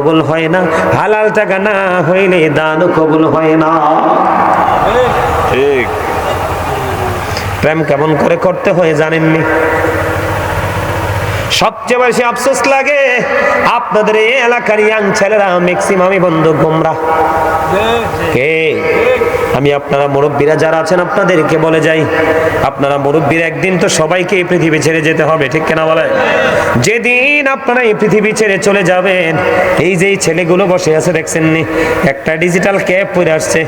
কবুল হয় না, হালাল টাকা না হইলে দানও কবুল হয় না। ঠিক। প্রেম কেমন করে করতে হয় জানেননি? সবচেয়ে বেশি আফসোস লাগে আপনাদের এই এলাকার ইয়াং ছেলেরা ম্যাক্সিমামই বন্ধু গোমরা। কে? আমি আপনারা মুরব্বীরা যারা আছেন আপনাদেরকে বলে যাই, আপনারা মুরব্বীরা একদিন তো সবাইকে এই পৃথিবী ছেড়ে যেতে হবে, ঠিক কিনা বলে? যেদিন আপনারা এই পৃথিবী ছেড়ে চলে যাবেন, এই যে ছেলেগুলো বসে আছে দেখছেন নি, একটা ডিজিটাল ক্যাপ পরে আসছে,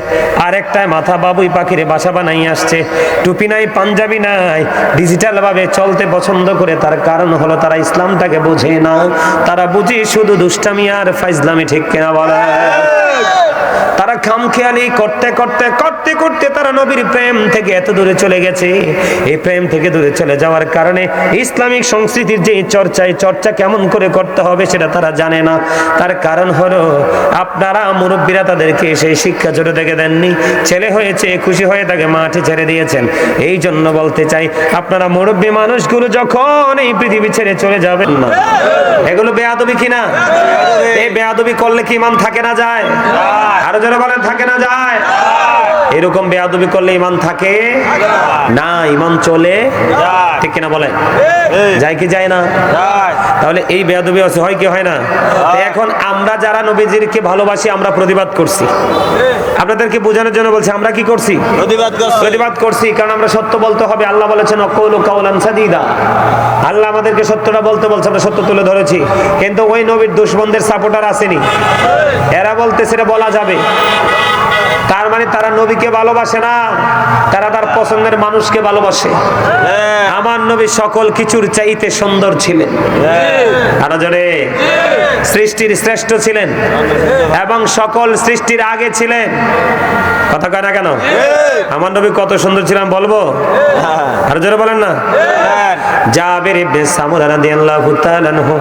আর একটা মাথা বাবুই পাখির বাসা বানাই আসছে, টুপি নাই পাঞ্জাবি নাই, ডিজিটাল ভাবে চলতে পছন্দ করে। তার কারণ হলো তারা ইসলামটাকে বোঝে না, তারা বুঝি শুধু দুষ্টামি আর ফাইজলামি, ঠিক কিনা বলে? তারা খামখেয়ালি করতে করতে করতে করতে তারা নবীর প্রেম থেকে এত দূরে চলে গেছে। এই প্রেম থেকে দূরে চলে যাওয়ার কারণে ইসলামিক সংস্কৃতির যে চর্চা কেমন করে করতে হবে সেটা তারা জানে না। তার কারণ হলো আপনারা মুরব্বীরা তাদেরকে সেই শিক্ষা ছোট থেকে দেননি। ছেলে হয়েছে খুশি হয়ে তাকে মাঠে ছেড়ে দিয়েছেন। এই জন্য বলতে চাই, আপনারা মুরব্বী মানুষগুলো যখন এই পৃথিবী ছেড়ে চলে যাবেন না, এগুলো বেয়াদবি কিনা? এই বেয়াদবি করলে কি ইমান থাকে না যায়? আরো যারা বলেন থাকে না যায়? এরকম বেয়াদবি করলে ইমান থাকে না, ইমান চলে যায়, ঠিক কিনা বলেন? যায় কি যায় না? তাহলে এই বেয়াদবি হয় কি হয় না? এখন আমরা যারা নবীজিকে ভালোবাসি আমরা প্রতিবাদ করছি, আপনাদেরকে বোঝানোর জন্য বলছি, আমরা কি করছি? প্রতিবাদ করছি, কারণ আমরা সত্য বলতে হবে। আল্লাহ বলেছেন ওয়াকুলু কাওলান সাদীদা, আল্লাহ আমাদেরকে সত্যটা বলতে বলছে, আমরা সত্য তুলে ধরেছি। কিন্তু ওই নবীর দুশমনদের সাপোর্টার আসেনি, এরা বলতে সেটা বলা যাবে, তার মানে তারা নবীকে ভালোবাসে না, তারা তার পছন্দের মানুষকে ভালোবাসে। আমার নবী সকল কিছুর চাইতে সুন্দর ছিলেন, আরো জোরে, সৃষ্টির শ্রেষ্ঠ ছিলেন এবং সকল সৃষ্টির আগে ছিলেন। কথা কয় না কেন? আমার নবী কত সুন্দর ছিলেন বলবো? আরো জোরে বলেন না। জাবের ইবনে সামুরা রাদিয়াল্লাহু তাআলা আনহু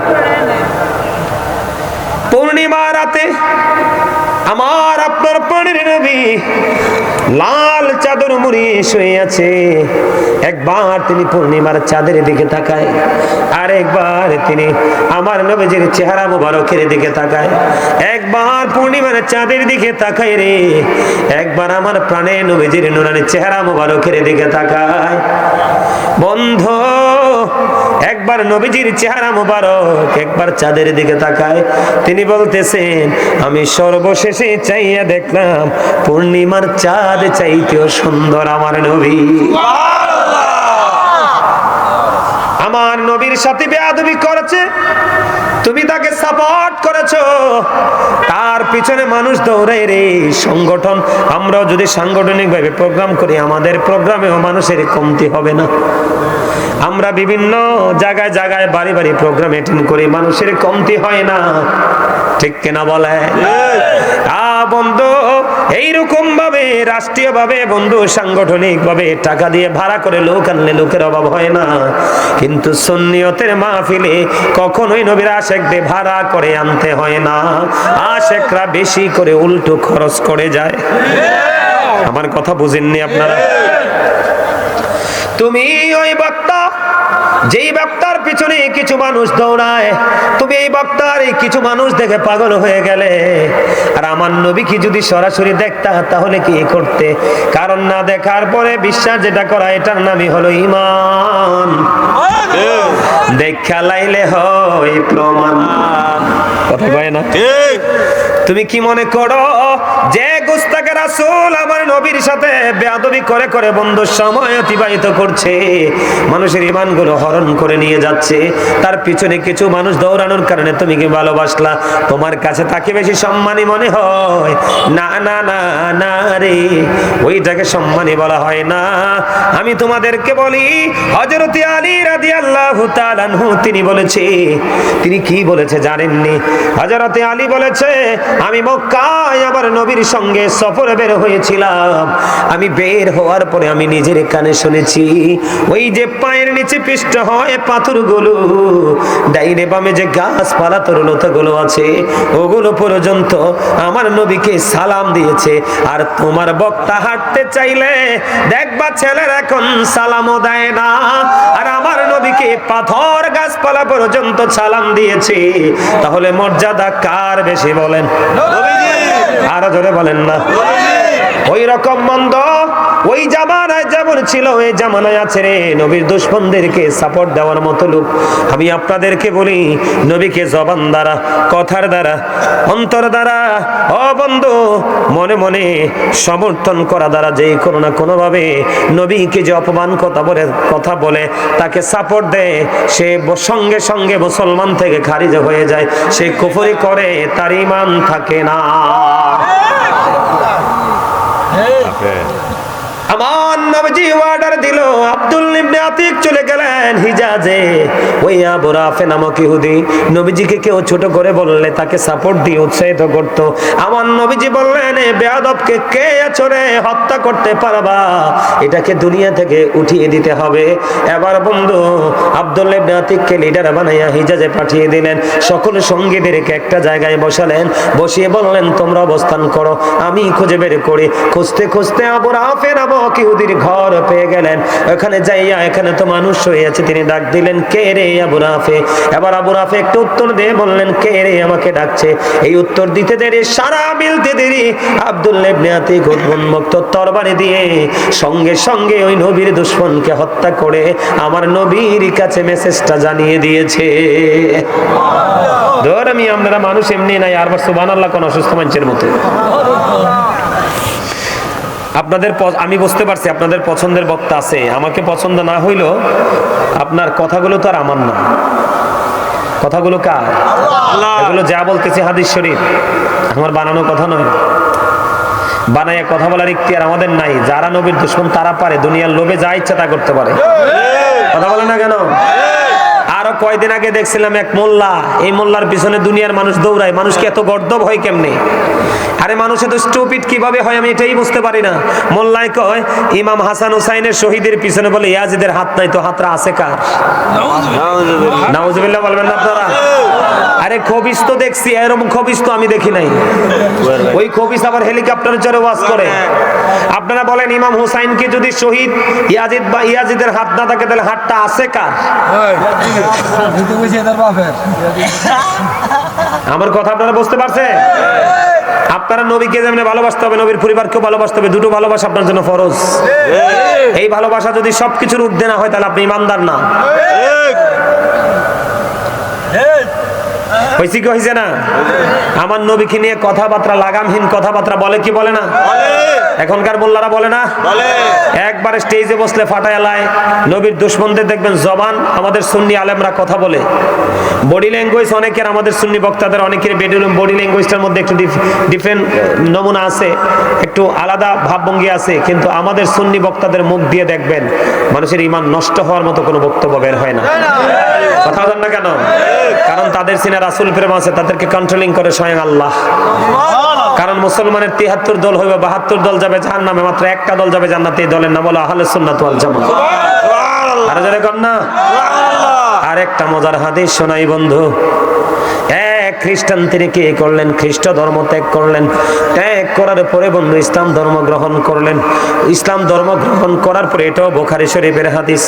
পূর্ণিমা রাতে আমার আপনার প্রাণের নবী লাল চাদর মুড়িয়ে শুয়ে আছে। একবার তিনি পূর্ণিমার চাঁদের দিকে তাকায়, আর একবার তিনি আমার নবীজির চেহারা মুবারকের দিকে তাকায়। একবার পূর্ণিমার চাঁদের দিকে তাকায় রে, একবার আমার প্রাণের নবীজির নুরানি চেহারা মুবারকের দিকে তাকায়। বন্ধু, একবার নবীজির চেহারা মুবারক, একবার চাঁদের দিকে তাকায়। তিনি বলতেছেন, আমি সর্বশেষে চাইয়া দেখলাম পূর্ণিমার চাঁদ চাইতেও সুন্দর আমার নবী। আমার নবীর সাথে বেয়াদবি করেছে, তুমি তাকে সাপোর্ট করেছো, তার পিছনে মানুষ দৌড়ায় রে। সংগঠন, আমরাও যদি সাংগঠনিক ভাবে প্রোগ্রাম করি, আমাদের প্রোগ্রামেও মানুষের কমতি হবে না। আমরা বিভিন্ন জায়গায় জায়গায় বাড়ি বাড়ি প্রোগ্রাম অ্যাটেন্ড করি, মানুষের কমতি হয় না, ঠিক কিনা বলে? বন্ধু, এইরকম ভাবে রাষ্ট্রীয় ভাবে বন্ধু সাংগঠনিক ভাবে টাকা দিয়ে ভাড়া করে লোক আনলে লোকের অভাব হয় না, কিন্তু সুন্নিয়তের মাহফিলে কখনোই নবীর আশেকদের ভাড়া করে আনতে হয় না। আশেকরা বেশি করে উল্টো খরচ করে যায়। আমার কথা বুঝেননি আপনারা? তুমি ওই বক্তা, যেই বক্তার পিছনে কিছু মানুষ দৌড়ায়, তুমি এই বক্তার এই কিছু মানুষ দেখে পাগল হয়ে গেলে, আর আমার নবী কি যদি সরাসরি দেখতা তাহলে কি করতে? কারণ না দেখার পরে বিশ্বাস যেটা করা, এটার নামই হলো ঈমান। দেখা লাইলে হয় প্রমাণ, কথা কয় না? তুমি কি মনে করো যে গুস্তাখে রাসূল আমার নবীর সাথে বেয়াদবি করে করে বন্ধুর সময় অতিবাহিত করছে, মানুষের ঈমানগুলো হরণ করে নিয়ে যাচ্ছে, তার পিছনে কিছু মানুষ দৌড়ানোর কারণে তুমি কি ভালোবাসলা? তোমার কাছে তাকে বেশি সম্মানী মনে হয়? না না না না রে, ওইটাকে সম্মানী বলা হয় না। আমি তোমাদেরকে বলি, হযরত আলী রাদিয়াল্লাহু তাআলা আনহু তিনি বলেছে, তিনি কি বলেছে জানেননি? হযরত আলী বলেছে, আমি মক্কায় আমার নবী নবীর সঙ্গে সফরে বের হয়েছিলাম, আমি বের হওয়ার পরে আমি নিজের কানে শুনেছি ওই যে পায়ের নিচে পিষ্ট হয় পাথরগুলো, ডাইনে বামে যে গাছপালা তরুলতাগুলো আছে ওগুলো পর্যন্ত আমার নবীকে সালাম দিয়েছে। আর তোমার বক্তা হাঁটতে চাইলে দেখবা ছেলের এখন সালামও দেয় না, আর আমার নবীকে পাথর গাছপালা পর্যন্ত সালাম দিয়েছে। তাহলে মর্যাদা কার বেশি বলেন? আরো জোরে বলেন না। ওই রকম মন্দ ওই জামানায় যেমন ছিল এই জামানায় আছে রে। নবীর দুশমনদেরকে সাপোর্ট দেওয়ার মতো লোক আমি আপনাদেরকে বলি, নবীকে জবান দ্বারা, কথার দ্বারা, অন্তর দ্বারা, ও বন্ধু মনে মনে সমর্থন করা দ্বারা যেই কোনো না কোনো ভাবে নবীকে যে অপমান কথা বলে তাকে সাপোর্ট দেয়, সে সঙ্গে সঙ্গে মুসলমান থেকে খারিজ হয়ে যায়, সে কুফরি করে, তার ঈমান থাকে না। আমার নবীজি অর্ডার দিল, আব্দুল ইবনে আতিক চলে গেলেন হিজাজে। ওই আবু রাফে নামক ইহুদি নবীজিকে কেউ ছোট করে বললে তাকে সাপোর্ট দিয়ে উৎসাহিত করত। আমার নবীজি বললেন, এ বেয়াদবকে কে আছরে হত্যা করতে পারবা, এটাকে দুনিয়া থেকে উঠিয়ে দিতে হবে। এবার বন্ধু আব্দুল ইবনে আতিককে লিডার বানাইয়া হিজাজে পাঠিয়ে দিলেন। সকল সঙ্গীদেরকে একটা জায়গায় বসালেন, বসিয়ে বললেন তোমরা অবস্থান করো, আমি খুঁজে বের করি। খুঁজতে খুঁজতে আবু রাফে নামক ইহুদির ঘর পেয়ে গেলেন। ওখানে যাইয়া, এখানে তো মানুষ হয়ে আছে, তিনি ডাক দিলেন, কে রে আবু রাফে? এবার আবু রাফে একটু উত্তর দিয়ে বললেন, কে রে আমাকে ডাকছে? এই উত্তর দিতে দেরি, সারা মিলতে দেরি, আব্দুল্লাহ ইবনে আতিক উন্মুক্ত তরবারি দিয়ে সঙ্গে সঙ্গে ওই নবীর দুশমনকে হত্যা করে আমার নবীর কাছে মেসেজটা জানিয়ে দিয়েছে। ধর আমি আপনারা মানুষ এমনি নাই, আর সুবহানাল্লাহ কোন অসুস্থ মানুষের মতো। আপনাদের আমি বুঝতে পারছি আপনাদের পছন্দের বক্তা আছে, আমাকে পছন্দ না হইলো আপনার কথাগুলো তো আর আমার না, কথাগুলো কার? এগুলো যা বলতেছি হাদিস শরীফ, আমার বানানো কথা নয়। বানাইয়া কথা বলার ইখতিয়ার আমাদের নাই। যারা নবীর দুশমন তারা পারে দুনিয়ার লোভে যা ইচ্ছা তা করতে পারে। কথা বলে না কেন? আরো কয়দিন আগে দেখছিলাম এক মোল্লা, এই মোল্লার পিছনে দুনিয়ার মানুষ দৌড়ায়। মানুষকে এত গর্দভ হয় কেমনে? আরে মানুষ এত স্টুপিড কিভাবে হয় আমি এটাই বুঝতে পারি না। মোল্লাই কয় ইমাম হাসান হুসাইনের শহীদের পিছনে বলে ইয়াজিদের হাত নাই, তো হাতটা আছে কার? নাউজুবিল্লাহ বলবেন না আপনারা? আরে খবিস তো দেখছি, এরকম খবিস তো আমি দেখি নাই। ওই খবিস আবার হেলিকপ্টারে চড়ে ওয়াজ করে। আপনারা বলেন ইমাম হুসাইনকে যদি শহীদ ইয়াজিদ বা ইয়াজিদের হাত না থাকে তাহলে হাতটা আছে কার? আমার কথা আপনারা বুঝতে পারছেন? আপনারা নবীকে যেমন ভালোবাসতে হবে, নবীর পরিবারকেও ভালোবাসতে হবে। দুটো ভালোবাসা আপনার জন্য ফরজ। এই ভালোবাসা যদি সবকিছুর ঊর্ধ্বে না হয় তাহলে আপনি ইমানদার না। হয়েছে কি হয়েছে না? আমার নবীকে নিয়ে কথাবার্তা, লাগামহীন কথাবার্তা বলে কি বলে না? এখনকার মোল্লারা বলে না? একবার স্টেজে বসলে ফাটায় লাই। নবীর দুশমনদের দেখবেন জবান, আমাদের সুন্নি আলেমরা কথা বলে। বডি ল্যাঙ্গুয়েজ অনেকের, আমাদের সুন্নি বক্তাদের অনেকের বডি ল্যাঙ্গুয়েজটার মধ্যে একটু ডিফারেন্ট নমুনা আছে, একটু আলাদা ভাবভঙ্গি আছে। কিন্তু আমাদের সুন্নি বক্তাদের মুখ দিয়ে দেখবেন মানুষের ঈমান নষ্ট হওয়ার মতো কোনো বক্তব্য বের হয় না। কথা বলেন না কেন? কারণ তাদের সিনে রাসূল প্রেম আছে, তাদেরকে কন্ট্রোলিং করে স্বয়ং আল্লাহ। কারণ মুসলমানের ৭৩ দল হইবে, ৭২ দল যাবে জাহান্নামে, মাত্র একটা দল যাবে জান্নাতে। এই দলের নাম হলো আহলে সুন্নাত ওয়াল জামাত। আর যারা কর না, আর একটা মজার হাদিস শোনাই বন্ধু। এক খ্রিস্টান তিনি কি করলেন? খ্রিস্ট ধর্ম ত্যাগ করলেন। ত্যাগ করার পরে বন্ধু ইসলাম ধর্ম গ্রহণ করলেন। ইসলাম ধর্ম গ্রহণ করার পরে, এটাও বুখারী শরীফের হাদিস,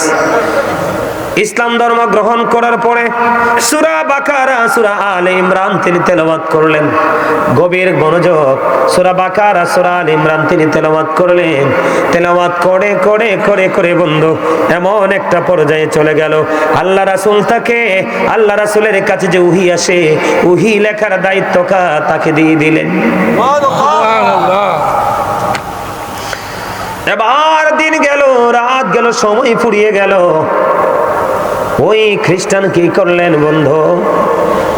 ইসলাম ধর্ম গ্রহণ করার পরে সূরা বাকারা, সূরা আলে ইমরান তিনি তেলাওয়াত করলেন। গভীর মনোযোগ, সূরা বাকারা, সূরা আলে ইমরান তিনি তেলাওয়াত করলেন। তেলাওয়াত করে করে করে করে বন্ধু এমন একটা পর্যায়ে চলে গেল, আল্লাহ রাসূল আল্লাহ রাসূলের কাছে যে ওহী আসে, ওহী লেখার দায়িত্ব তাকে দিয়ে দিলেন। এবার দিন গেল, রাত গেল, সময় ফুরিয়ে গেল। ওই খ্রিস্টান কি করলেন বন্ধু?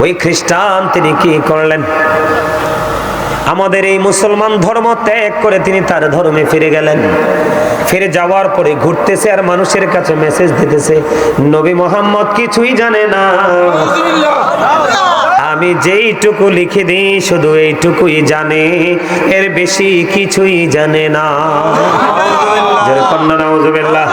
ওই খ্রিস্টান তিনি কি করলেন? আমাদের এই মুসলমান ধর্ম ত্যাগ করে তিনি তার ধর্মে ফিরে গেলেন। ফিরে যাওয়ার পরে ঘুরতেছে আর মানুষের কাছে মেসেজ দিতেছে, নবী মুহাম্মদ কিছুই জানে না, আমি যেইটুকু লিখে দিই শুধু এইটুকুই জানে, এর বেশি কিছুই জানে না। নাউজুবিল্লাহ।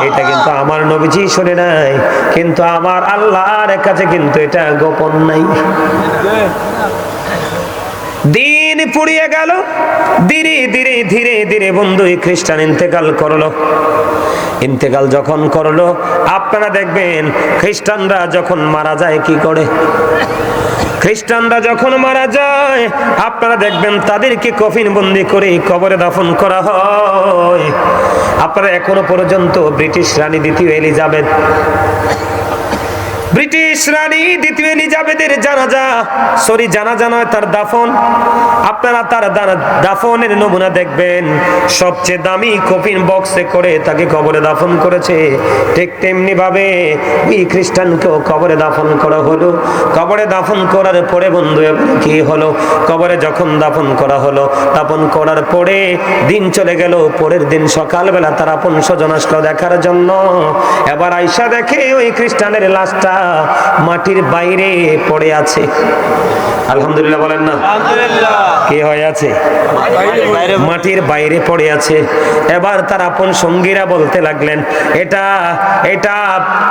এটা কিন্তু আমার নবীজি শুনে নাই, কিন্তু আমার আল্লাহর কাছে কিন্তু এটা গোপন নাই। দিন পুড়িয়ে গেল, ধীরে ধীরে ধীরে ধীরে বন্ধু এই খ্রিস্টান ইন্তেকাল করলো। ইন্তেকাল যখন করলো, আপনারা দেখবেন খ্রিস্টানরা যখন মারা যায় কি করে। খ্রিস্টানরা যখন মারা যায় আপনারা দেখবেন তাদেরকে কফিন বন্দি করে কবরে দাফন করা হয়। আপনারা এখনো পর্যন্ত ব্রিটিশ রানী দ্বিতীয় এলিজাবেথ, ব্রিটিশ রানী দ্বিতীয় এলিজাবেথের জানাজা নয়, তার দাফন, আপনারা তার দাফনের নমুনা দেখবেন সবচেয়ে দামি কফিন বক্সে করে তাকে কবরে দাফন করেছে। ঠিক তেমনি ভাবে এই খ্রিস্টানকেও কবরে দাফন করা হলো। কবরে দাফন করার পরে বন্ধু কি হলো, কবরে যখন দাফন করা হলো, দাফন করার পরে দিন চলে গেল। পরের দিন সকালবেলা তার আপন স্বজন আসলো দেখার জন্য। এবার আয়সা দেখে ওই খ্রিস্টানের লাশটা মাটির বাইরে পড়ে আছে। আলহামদুলিল্লাহ বলেন না, কি হয়ে আছে? মাটির বাইরে পড়ে আছে। এবার তার আপন সঙ্গীরা বলতে লাগলেন, এটা এটা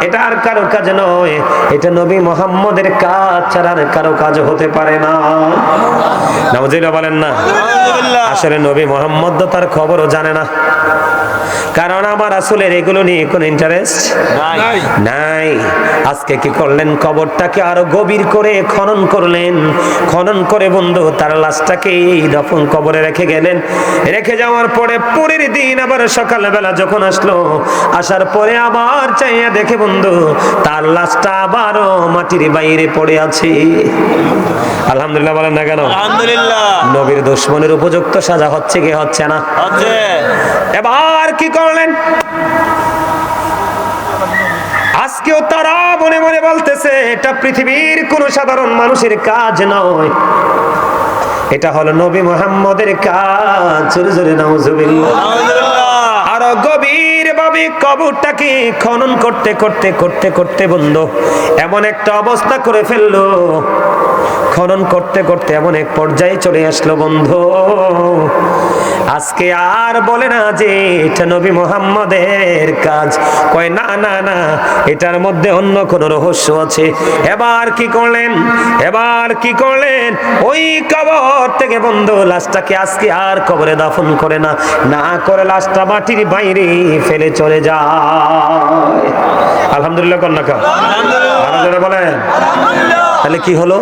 এটা আর কারো কাজ নয়, এটা নবী মুহাম্মদের কাজ ছাড়া আর কারো কাজ হতে পারে না। নাউজুবিল্লাহ বলেন না। আসলে নবী মুহাম্মদ তার খবরও জানে না, কারণ আমার রাসূলের এগুলো নিয়ে কোনো ইন্টারেস্ট নাই। আজকে কি করলেন, কবরটাকে আরো গভীর করে খনন করলেন। খনন করে বন্ধু তার লাশটাকে এই দাফন কবরে রেখে গেলেন। রেখে যাওয়ার পরে পরের দিন আবার সকালবেলা যখন আসলো, আসার পরে আবার চাইয়া দেখে বন্ধু তার লাশটা আবারও মাটির বাইরে পড়ে আছে। আলহামদুলিল্লাহ বলেন না কেন? আলহামদুলিল্লাহ। নবীর দুশমনের উপযুক্ত সাজা হচ্ছে কি হচ্ছে না? হচ্ছে। এবার কি করলেন, আজকেও তারা মনে মনে বলতেছে এটা পৃথিবীর কোন সাধারণ মানুষের কাজ নয়, এটা হলো নবী মুহাম্মদের কাজ। জোরে জোরে নাউজুবিল্লাহ। আরো গভীর ভাবে কবরটাকে খনন করতে করতে করতে করতে বন্ধু এমন একটা অবস্থা করে ফেললো, খনন করতে করতে এমন এক পর্যায়ে চলে আসলো বন্ধু, আজকে আর বলে না যে এটা নবী মুহাম্মদের কাজ। কয় না না না, এটার মধ্যে অন্য কোন রহস্য আছে। এবার কি করলেন, এবার কি করলেন, ওই কবর থেকে বন্ধু লাশটাকে আজকে আর কবরে দাফন করে না, না করে লাশটা মাটির বাইরে ফেলে চলে যায়। আলহামদুলিল্লাহ কন্যাকা, আলহামদুলিল্লাহ বলেন। তাহলে কি হলো,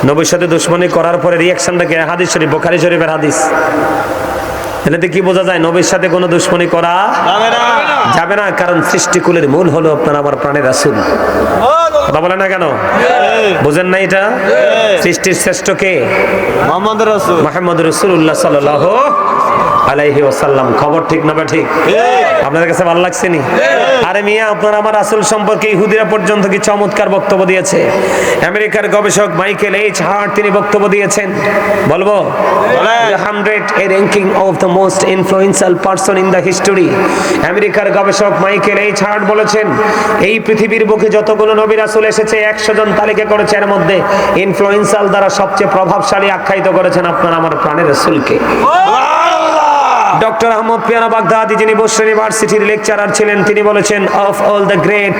নবীর সাথে দুশমনি করার পরে রিয়াকশনটাকে হাদিস শরীফ, বুখারী শরীফের হাদিস। এটাতে কি বোঝা যায়, নবীর সাথে কোনো দুশমনি করা যাবে না, কারণ সৃষ্টিকুলের মূল হলো আপনার আমার প্রাণের রাসূল। কথা বলেন না কেন? বুঝেন না এটা? সৃষ্টির শ্রেষ্ঠ কে? মুহাম্মদ রাসূলুল্লাহ সাল্লাল্লাহু আলাইহি ওয়াসাল্লাম। খবর ঠিক না ঠিক? আপনাদের কাছে ভালো লাগছে নি? আরে মিয়া, আপনার আমার রাসূল সম্পর্কে ইহুদিরা পর্যন্ত কি চমৎকার বক্তব্য দিয়েছে। আমেরিকার গবেষক মাইকেল এইচ হার্ট তিনি বক্তব্য দিয়েছেন, বলবো 100 a ranking of the most influential person in the history। আমেরিকার গবেষক মাইকেল এইচ হার্ট বলেছেন এই পৃথিবীর বুকে যতগুলো নবী রাসূল এসেছে 100 জন তালিকা করেছে, এর মধ্যে ইনফ্লুয়েন্সাল দ্বারা সবচেয়ে প্রভাবশালী আখ্যায়িত করেছেন আপনার আমার প্রাণের রাসূলকে। ডক্টর আহমদ পিয়ানো বাগদাদি যিনি বসরা ইউনিভার্সিটির লেকচারার ছিলেন, তিনি বলেছেন of all the great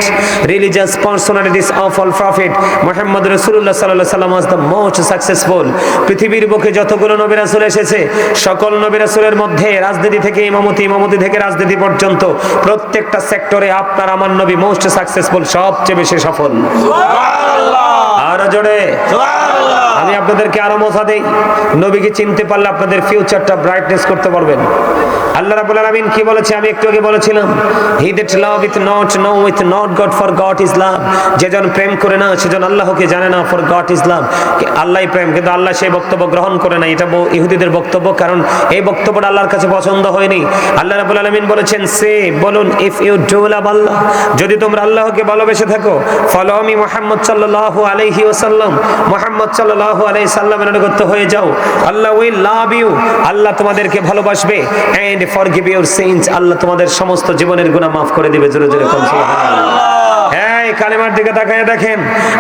religious personalities of all prophet Muhammad রাসূলুল্লাহ সাল্লাল্লাহু আলাইহি ওয়াসাল্লাম ওয়াজ দ্য মোস্ট সাকসেসফুল। পৃথিবীর বুকে যতগুলো নবী রাসূল এসেছে সকল নবী রাসূলের মধ্যে রাজনীতি থেকে ইমামতি থেকে রাজনীতি পর্যন্ত প্রত্যেকটা সেক্টরে আপনার আমার নবী মোস্ট সাকসেসফুল, সবচেয়ে বেশি সফল। সুবহানাল্লাহ। আর জোরে সুবহানাল্লাহ। আমি আপনাদেরকে আরো মজা দেই, নবীকে চিনতে পারলে আপনাদের ফিউচারটা ব্রাইটনেস করতে পারবেন। আল্লাহ রাব্বুল আলামিন কি বলেছে, আমি একটু আগে বলেছিলাম, he that love with not no with not God for God is love. যেজন প্রেম করে না সেজন আল্লাহকে জানে না, ফর গড ইজ লাভ। আল্লাহই প্রেম, কিন্তু আল্লাহ সেই বক্তব্য গ্রহণ করে না। এটা ইহুদিদের বক্তব্য, কারণ এই বক্তব্যটা আল্লাহর কাছে পছন্দ হয়নি। আল্লাহ রাব্বুল আলামিন বলেছেন, সে বলুন, ইফ ইউ ডু লাভ আল্লাহ, যদি তোমরা আল্লাহকে ভালোবেসে থাকো, ফলো মি মুহাম্মদ সাল্লাল্লাহু আলাইহি ওয়াসাল্লাম, মুহাম্মদ সাল্লাল্লাহু আলাইহি সাল্লামের অনুগত হয়ে যাও, আল্লাহ উইল লাভ ইউ, আল্লাহ তোমাদেরকে ভালোবাসবে, এন্ড ফরগিভ ইউর সিনস, আল্লাহ তোমাদের সমস্ত জীবনের গুনাহ মাফ করে দিবে। জোরে জোরে বলুন সুবহানাল্লাহ। এই এই কালেমার দিকে তাকিয়ে দেখেন,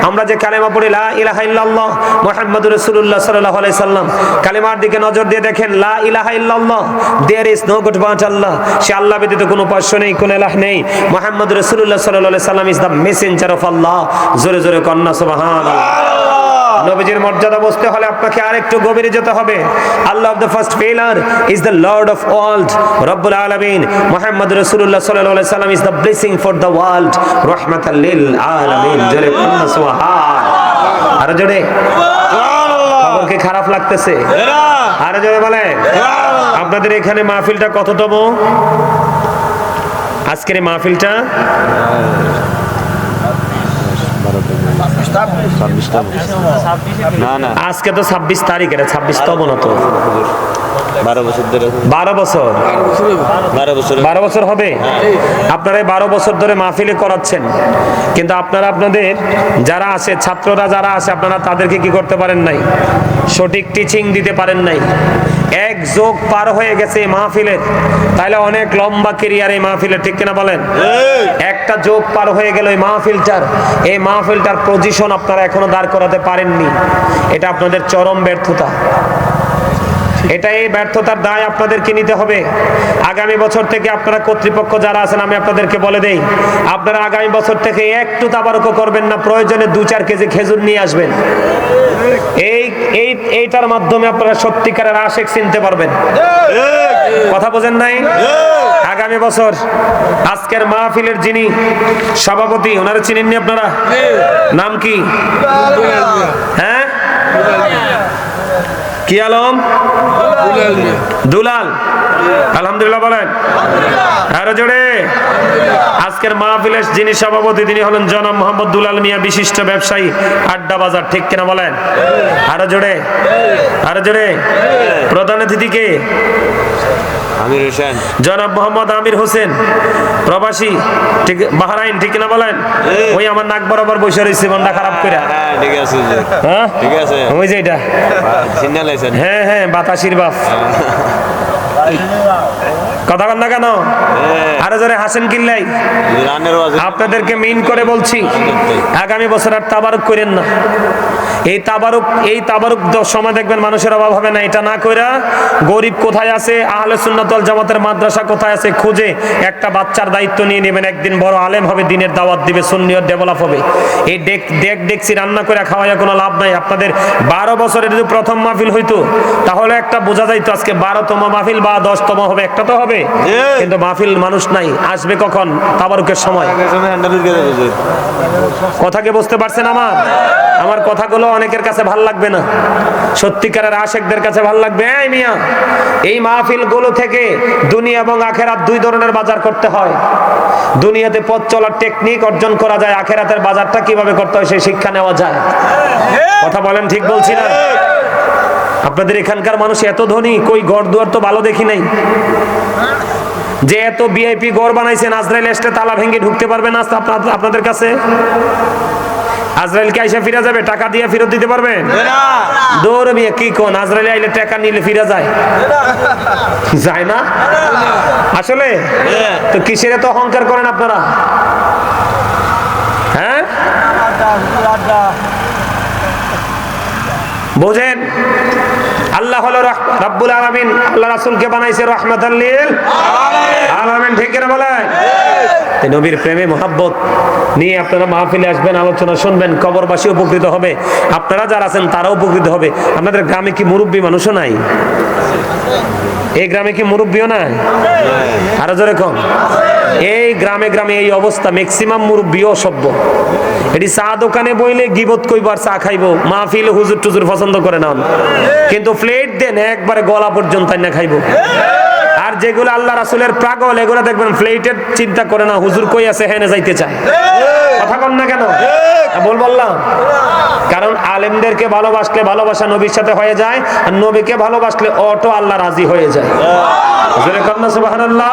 আমরা যে কালেমা পড়ি লা ইলাহা ইল্লাল্লাহ মুহাম্মাদুর রাসূলুল্লাহ সাল্লাল্লাহু আলাইহি সাল্লাম, কালেমার দিকে নজর দিয়ে দেখেন, লা ইলাহা ইল্লাল্লাহ, there is no God but Allah, সে আল্লাহ ব্যতীত কোনো উপাস্য নেই, কোনো ইলাহ নেই। মুহাম্মাদুর রাসূলুল্লাহ সাল্লাল্লাহু আলাইহি সাল্লাম ইজ দ্য মেসেঞ্জার অফ আল্লাহ। জোরে জোরে কন্না সুবহানাল্লাহ। নবীজির মর্যাদা বুঝতে হলে আপনাকে আরেকটু গভীরে যেতে হবে। Allah of the first pillar is the lord of world, রব্বুল আলামিন। মুহাম্মদ রাসূলুল্লাহ সাল্লাল্লাহু আলাইহি সাল্লাম is the blessing for the world, রাহমাতাল লিল আলামিন। জোরে কন্না সুবহানাল্লাহ। আর জোরে খবর কি খারাপ লাগতেছে? আর জোরে বলেন। আপনাদের এখানে মাহফিলটা কততম? আজকের এই মাহফিলটা আজকে তো 26 তারিখ, এটা 26তম না তো? 12 বছর হবে। আপনারা 12 বছর ধরে মাহফিলে করাচ্ছেন, কিন্তু আপনারা আপনাদের যারা আসে, ছাত্ররা যারা আসে, আপনারা তাদেরকে কি করতে পারেন নাই? সঠিক টিচিং দিতে পারেন নাই। এক যোগ পার হয়ে গেছে মাহফিলের, তাহলে অনেক লম্বা ক্যারিয়ার এই মাহফিলের, ঠিক কিনা বলেন? একটা যোগ পার হয়ে গেল এই মাহফিলটার পজিশন আপনারা এখনো দাঁড় করাতে পারেননি। এটা আপনাদের চরম ব্যর্থতা। এটা এই ব্যর্থতার দায় আপনাদেরকে নিতে হবে। আগামী বছর থেকে আপনারা কর্তৃপক্ষ যারা আছেন, আমি আপনাদেরকে বলে দেই, আপনারা আগামী বছর থেকে একটু তাবারুক করবেন না, প্রয়োজনে 2-4 কেজি খেজুর নিয়ে আসবেন। এইটার মাধ্যমে আপনারা সত্যিকারের আশিক চিনতে পারবেন। কথা বোঝেন নাই? আগামী বছর আজকের মাহফিলের যিনি সভাপতি, ওনারা চিনেননি আপনারা? নাম কি? হ্যাঁ, কি আলম? দুলাল। আলহামদুলিল্লাহ বলেন। আরো জোরে। আজকের মাহফিলের যিনি সভাপতি, তিনি হলেন জনাব মোহাম্মদ দুলাল মিয়া, বিশিষ্ট ব্যবসায়ী, আড্ডা বাজার, ঠিক কিনা বলেন? আরো জোরে, আরো জোরে। প্রধান অতিথি কে? আমির হোসেন, জনাব মোহাম্মদ আমির হোসেন, প্রবাসী, ঠিক, বাহরাইন, ঠিক কিনা বলেন? ওই আমার নাক বরাবর বসে রয়েছে মনটা খারাপ করে। ঠিক আছে, হ্যাঁ ঠিক আছে, ওই যে এটা সিগন্যাল। হ্যাঁ হ্যাঁ, বাতাসির বাপ। কথা বল না কেন? আরো জোরে হাসেন কিল্লাই। আপনাদেরকে মিন করে বলছি, আগামী বছর আর তাবারুক করেন না। এই তাবারুক সময় দেখবেন মানুষের অভাব হবে না। এটা না কইরা গরিব কোথায় আছে, আহলে সুন্নাত ওয়াল জামাতের মাদ্রাসা কোথায় আছে খুঁজে একটা বাচ্চার দায়িত্ব নিয়ে নেবেন। একদিন বড় আলেম হবে, দিনের দাওয়াত দিবে, সুন্নিয়ত ডেভেলপ হবে। এই দেখছি রান্না করে খাওয়াইয়া কোনো লাভ নাই। আপনাদের 12 বছরের যদি প্রথম মাহফিল হইতো, তাহলে একটা বোঝা যাইতো আজকে 12তম মাহফিল বা 10তম হবে, একটা তো হবে। কিন্তু মাহফিল মানুষ নাই, আসবে কখন? তাবারুকের সময়। কথা কি বুঝতে পারছেন? আমার কথাগুলো অনেকের কাছে ভাল লাগবে না, সত্যিকারের আশিকদের কাছে ভাল লাগবে। এই মিয়া, এই মাহফিল গুলো থেকে দুনিয়া এবং আখেরাত 2 ধরনের বাজার করতে হয়। দুনিয়াতে পথ চলার টেকনিক অর্জন করা যায়, আখেরাতের বাজারটা কিভাবে করতে হয় সেই শিক্ষা নেওয়া যায়। কথা বলেন, ঠিক বলছি না? আপনাদের এখানকার মানুষ এত ধনী, কই ঘর দুয়ার তো ভালো দেখি নাই। যে এত ভিআইপি ঘর বানাইছেন, আজরাইল এসে তালা ভেঙে ঢুকতে পারবে না আপনাদের কাছে? আজরাইলকে আইসা ফিরে যাবে, টাকা দিয়ে ফেরত দিতে পারবেন? দৌড় মিয়া, কি কোন? আজরাইল আইলে টাকা নিলে ফিরে যায়? যায় না আসলে। তো কিসের এত অহংকার করেন আপনারা? হ্যাঁ, বোঝেন, আল্লাহ হলো রাব্বুল আলামিন, আল্লাহ রাসূলকে বানাইছে রাহমাতাল লিল আলামিন, ঠিক করে বলেন? তাই নবীর প্রেমে মোহাব্বত নিয়ে আপনারা মাহফিলে আসবেন, আলোচনা শুনবেন, কবরবাসী উপকৃত হবে, আপনারা যারা আছেন তারাও উপকৃত হবে। আপনাদের গ্রামে কি মুরব্বী মানুষও নাই? এই গ্রামে কি মুরব্বীও নাই? আরো জোরে কম। এই গ্রামে গ্রামে এই অবস্থা, ম্যাক্সিমাম মুরব্বী অসভ্য। এটি চা দোকানে বইলে গিবত কইবার, চা খাইবো, মাহফিলে হুজুর টুজুর পছন্দ করে না, কিন্তু প্লেট দেন একবারে গলা পর্যন্ত না খাইবো। আর যেগুলো আল্লাহ রাসূলের পাগল, এগুলো দেখবেন প্লেটের চিন্তা করে না, হুজুর কই আছে হেনে যাইতে চায়। কথা বল না কেন? বললাম, কারণ আলেমদেরকে ভালোবাসলে ভালোবাসা নবীর সাথে হয়ে যায়, আর নবীকে ভালোবাসলে অটো আল্লাহ রাজি হয়ে যায়। জোরে কর না সুবহানাল্লাহ।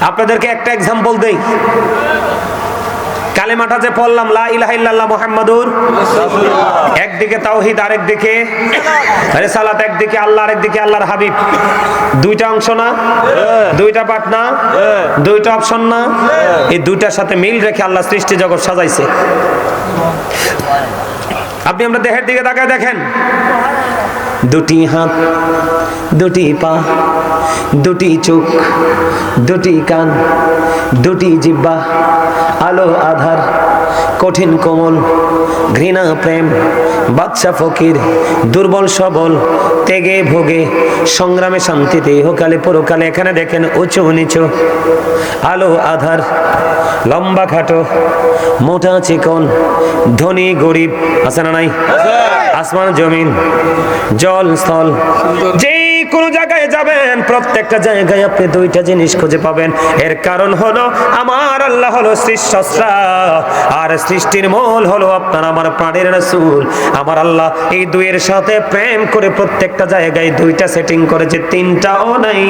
আপনাদেরকে একটা এক্সাম্পল দেই। কালেমাটা যে পড়লাম লা ইলাহা ইল্লাল্লাহ মুহাম্মাদুর একদিকে তাওহীদ আরেকদিকে রিসালাত, একদিকে আল্লাহ আরেকদিকে আল্লাহর হাবিব, দুইটা অংশ না, দুইটা পার্ট না, দুইটা অপশন না, এই দুইটার সাথে মিল রেখে আল্লাহ সৃষ্টি জগৎ সাজাইছে। আপনি আমরা দেহের দিকে তাকায় দেখেন, দুটি হাত, দুটি পা, দুটি চোখ, দুটি কান, দুটি জিহ্বা, আলো আধার, কঠিন কোমল, ঘৃণা প্রেম, বাদশা ফকির, দুর্বল সবল, তেগে ভোগে, সংগ্রামে শান্তিতে, ইহকালে পরকালে। এখানে দেখেন উঁচু নিচু, আলো আধার, লম্বা খাটো, মোটা চিকন, ধনী গরিব, আছে না নাই? আসমান জমিন, জল স্থল, যে কোনো জায়গায় যাবেন প্রত্যেকটা জায়গায় আপনি দুইটা জিনিস খুঁজে পাবেন। এর কারণ হলো আমার আল্লাহ হলো সৃষ্টিস্রষ্টা, আর সৃষ্টির মূল হলো আপনার আমার প্রাণের রাসূল। আমার আল্লাহ এই দুইয়ের সাথে প্রেম করে প্রত্যেকটা জায়গায় দুইটা সেটিং করেছে, তিনটাও নাই,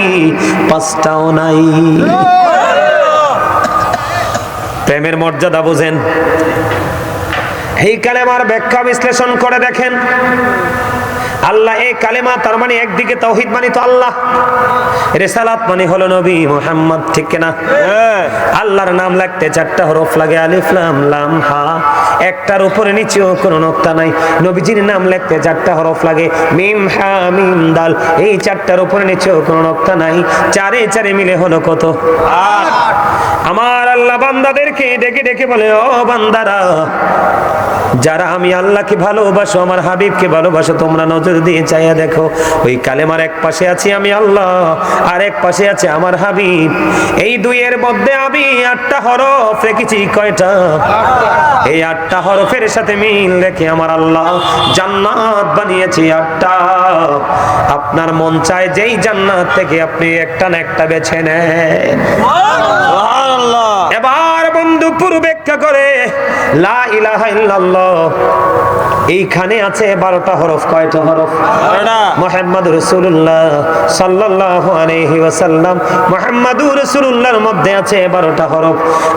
পাঁচটাও নাই। প্রেমের মর্যাদা বুঝেন। এই কালেমার ব্যাখ্যা বিশ্লেষণ করে দেখেন, আল্লাহ এই কালেমা তার মানে একদিকে তাওহীদ মানে তো আল্লাহ, রিসালাত মানে হলো নবী মুহাম্মদ, ঠিক কিনা? আল্লাহর নাম লিখতে চারটা হরফ লাগে, আলিফ লাম লাম হা, একটার উপরে নিচেও কোনো নোক্তা নাই। নবীজির নাম লিখতে চারটা হরফ লাগে, মিম হা মিম দাল, এই চারটার উপরে নিচেও কোনো নোক্তা নাই। চারে চারে মিলে হলো কত? 8। আমার আল্লাহ বান্দাদেরকে ডেকে ডেকে বলে, ও বান্দারা, যারা আমি আল্লাহকে ভালোবাসো, আমার হাবিবকে ভালোবাসো, তোমরা নজর দিয়ে চাইয়া দেখো, ওই কালেমার এক পাশে আছি আমি আল্লাহ, আর এক পাশে আছে আমার হাবিব। এই দুইয়ের মধ্যে আমি 8টা হরফ রেখেছি। কয়টা? এই 8টা হরফের সাথে মিল রেখে আমার আল্লাহ জান্নাত বানিয়েছি 8টা। আপনার মন চায় যেই জান্নাত থেকে আপনি একটা না একটা বেছে নেন। এবার বন্ধু পুরো ব্যাখ্যা করে, লা ইলাহা ইল্লাল্লাহ এইখানে আছে 12টা হরফ। কয়টা হরফ? মুহাম্মাদুর রাসূলুল্লাহ সাল্লাল্লাহু আলাইহি ওয়াসাল্লাম, মুহাম্মাদুর রাসূলুল্লাহর মধ্যে আছে 12টা হরফ।